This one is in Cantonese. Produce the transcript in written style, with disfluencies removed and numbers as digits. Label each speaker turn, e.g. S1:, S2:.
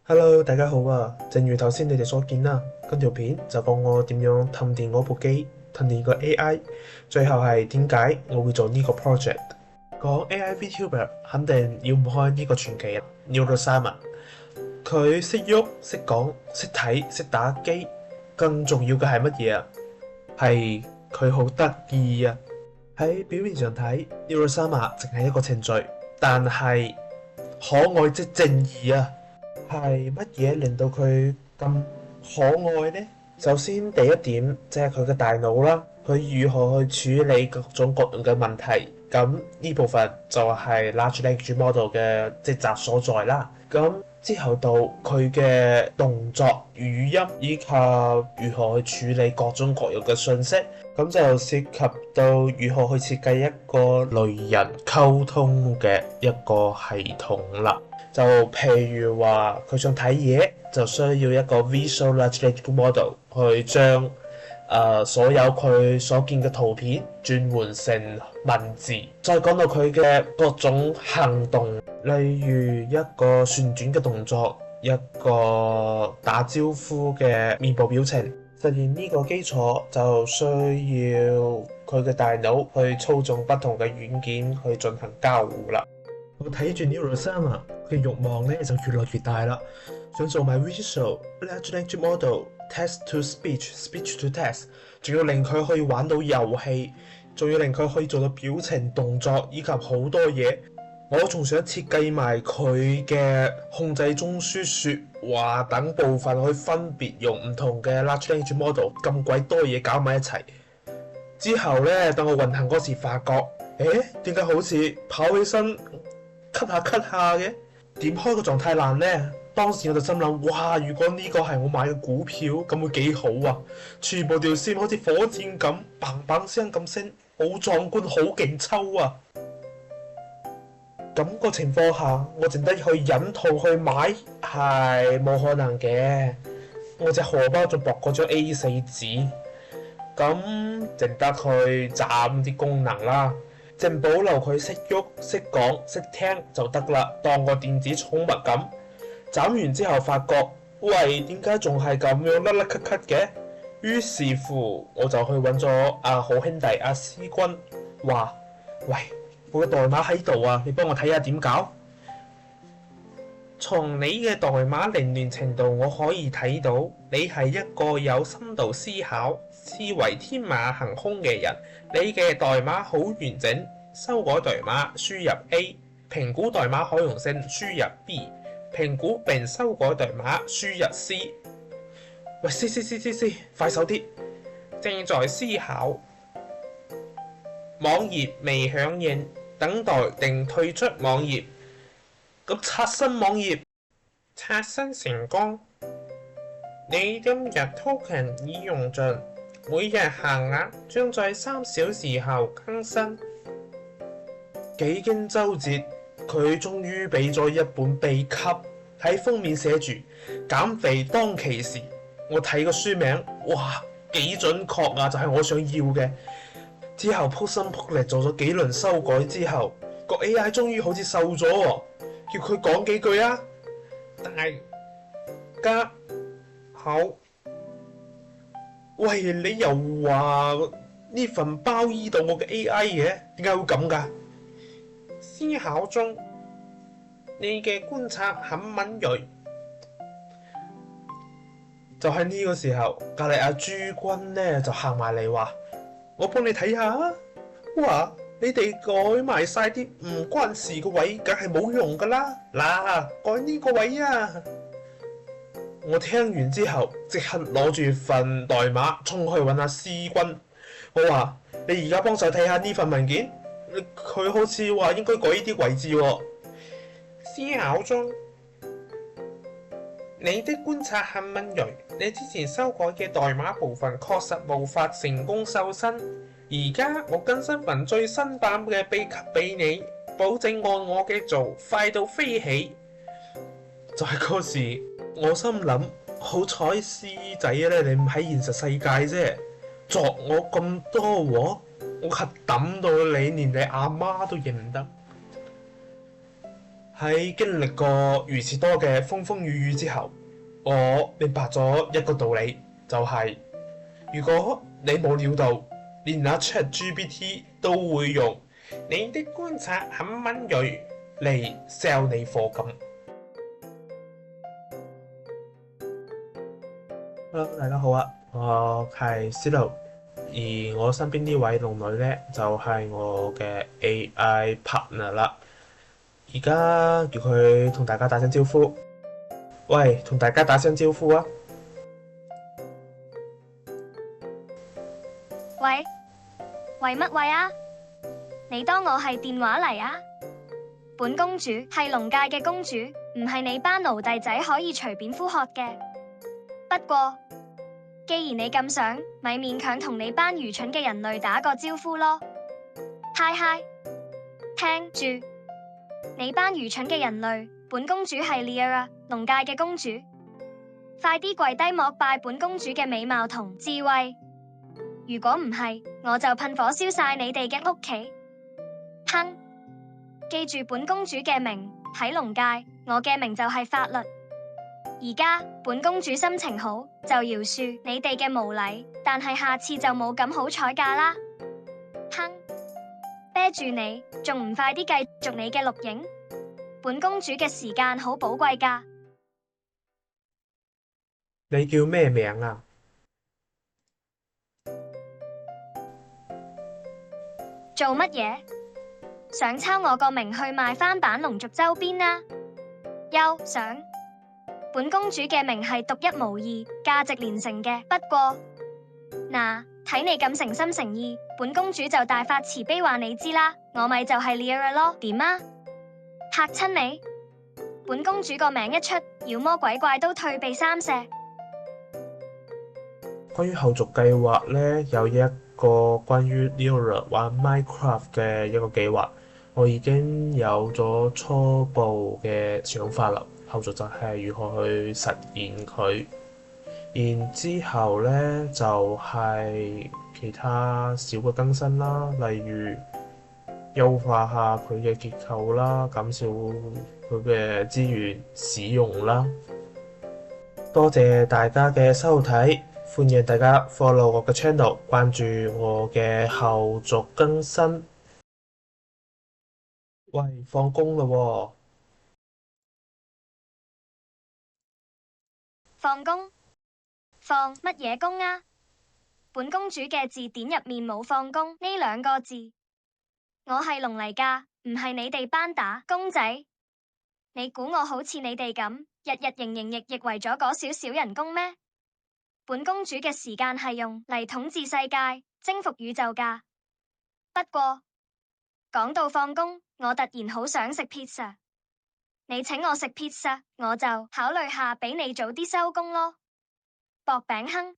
S1: Hello，大家好啊！正如頭先你哋所見啦，跟條片就講我點樣氹電我部機，氹電個 AI，最後係點解我會做呢個 project。講 AI VTuber 肯定繞唔開呢個傳奇 Neurosama，佢識喐、識講、識睇、識打機，更重要嘅係乜嘢啊？係佢好得意啊！喺表面上睇，Neurosama 淨係一個程序，但係可愛即正義啊！係乜嘢令到佢咁可愛呢？首先第一點即係佢嘅大腦啦，佢如何去處理各種各樣嘅問題，咁呢部分就係 Large Language Model 嘅職責所在啦。咁之後到佢嘅動作、語音以及如何去處理各種各樣嘅信息，咁就涉及到如何去設計一個類人溝通嘅一個系統啦。就譬如話佢想睇嘢，就需要一個 Visual Large Language Model 去將所有佢所見嘅圖片轉換成文字。再講到佢嘅各種行動，例如一個旋轉嘅動作，一個打招呼嘅面部表情。實現呢個基礎就需要佢嘅大腦去操縱不同嘅軟件去進行交互啦。我睇住 Neurosama 佢嘅慾望咧就越來越大啦，想做埋 Visual Large Language Model Text to Speech to Text， 仲要令佢可以玩到遊戲，仲要令佢可以做到表情動作以及好多嘢。我仲想設計埋佢嘅控制中樞說話等部分，去分別用唔同嘅 Large Language Model 咁鬼多嘢搞埋一齊。之後咧，等我運行嗰時發覺，點解好似跑起身咳下咳下嘅？點開個狀態欄呢？當時我就心諗，哇！如果呢個係我買嘅股票，咁會幾好啊！全部條線好似火箭咁，砰砰聲咁升，好壯觀，好勁抽啊！咁個情況下，我淨得去忍痛去買，係冇可能嘅。我隻荷包仲薄過張 A4 紙，咁淨得去斬啲功能啦。淨保留佢識喐、識講、識聽就得啦，當個電子寵物咁。斬完之後發覺，喂，點解仲係咁樣甩甩咳咳嘅？於是乎，我就去揾咗好兄弟阿思君，話：喂，我嘅代碼喺度啊，你幫我睇下點搞？從你嘅代碼凌亂程度，我可以睇到你係一個有深度思考、思維天馬行空嘅人。你嘅代碼好完整，修改代碼輸入 A， 評估代碼可用性輸入 B， 評估並修改代碼輸入 C。喂，C，快手啲！正在思考，網頁未響應，等待定退出網頁。咁刷新網頁，刷新成功。你今日 token 已用盡，每日限額將在3小時後更新。幾經周折，佢終於俾咗一本秘笈，喺封面寫住減肥當其時。我睇個書名，哇，幾準確啊，就係我想要嘅。之後撲心撲力做咗幾輪修改之後，個 AI 終於好似瘦咗喎。叫佢講幾句啊！大家好，喂，你又話呢份包醫到我嘅 AI 嘅，點解會咁㗎？思考中，你嘅觀察很敏鋭。就喺呢個時候，隔離阿朱君咧就行埋嚟話：我幫你睇下啊！哇！你哋改埋晒啲唔關事嘅位，梗係冇用噶啦！嗱，改呢個位啊！我聽完之後，即刻攞住份代碼衝去揾阿思君。我話：你而家幫手睇下呢份文件，佢好似話應該改呢啲位置喎。思考中，你的觀察很敏鋭，你之前修改嘅代碼部分確實無法成功瘦身。而家我更新份最新版嘅秘笈俾你，保證按我嘅做，快到飛起。就係嗰時，我心諗，好彩師仔咧，你唔喺現實世界啫，作我咁多鑊，我係抌到你，連你阿媽都認唔得。喺經歷過如此多嘅風風雨雨之後，我明白咗一個道理，就係如果你冇料到，連阿 ChatGPT 都會用你的觀察很敏鋭嚟 sell 你課金。Hello，大家好啊，我係 Silo，而我身邊呢位龍女呢，就係我嘅 AI partner 啦。而家叫佢同大家打聲招呼。喂，同大家打聲招呼啊！
S2: 喂，喂乜喂啊？你當我係電話嚟啊？本公主係龍界嘅公主，唔係你班奴隸仔可以隨便呼喝嘅。不過，既然你咁想，咪勉強同你班愚蠢嘅人類打個招呼咯。嗨嗨，聽住，你班愚蠢嘅人類，本公主係 Liara，龍界嘅公主，快啲跪低膜拜本公主嘅美貌同智慧。如果唔係，我就噴火燒晒你哋嘅屋企。哼！記住本公主嘅名，喺龍界，我嘅名就係法律。而家本公主心情好，就饒恕你哋嘅無禮，但係下次就冇咁好彩架啦。哼！啤住你，仲唔快啲繼續你嘅錄影？本公主嘅時間好寶貴㗎。
S1: 你叫咩名啊？
S2: 做乜嘢？想抄我個名去賣翻版龍族周邊啊？休想！本公主嘅名係獨一無二、價值連城嘅。不過，嗱，睇你咁誠心誠意，本公主就大發慈悲話你知啦，我咪就係 Liara 咯，點啊？嚇親你？本公主個名一出，妖魔鬼怪都退避三舍。
S1: 關於後續計劃呢，有一個關於 Liara 玩 Minecraft 嘅一個計劃，我已經有咗初步嘅想法啦。後續就係如何去實現佢，然之後呢，就係其他小嘅更新啦，例如優化下佢嘅結構啦，減少佢嘅資源使用啦。多謝大家嘅收睇，歡迎大家 follow 我嘅 channel， 關注我嘅後續更新。喂，放工啦喎！
S2: 放工？放乜嘢工啊？本公主嘅字典入面冇放工呢兩個字。我係龍嚟㗎，唔係你哋班打工仔。你估我好似你哋咁，日日營營役役為咗嗰少少人工咩？本公主嘅時間係用嚟統治世界、征服宇宙㗎。不過，講到放工，我突然好想食 pizza。你請我食 pizza，我就考慮下俾你早啲收工咯。薄餅哼。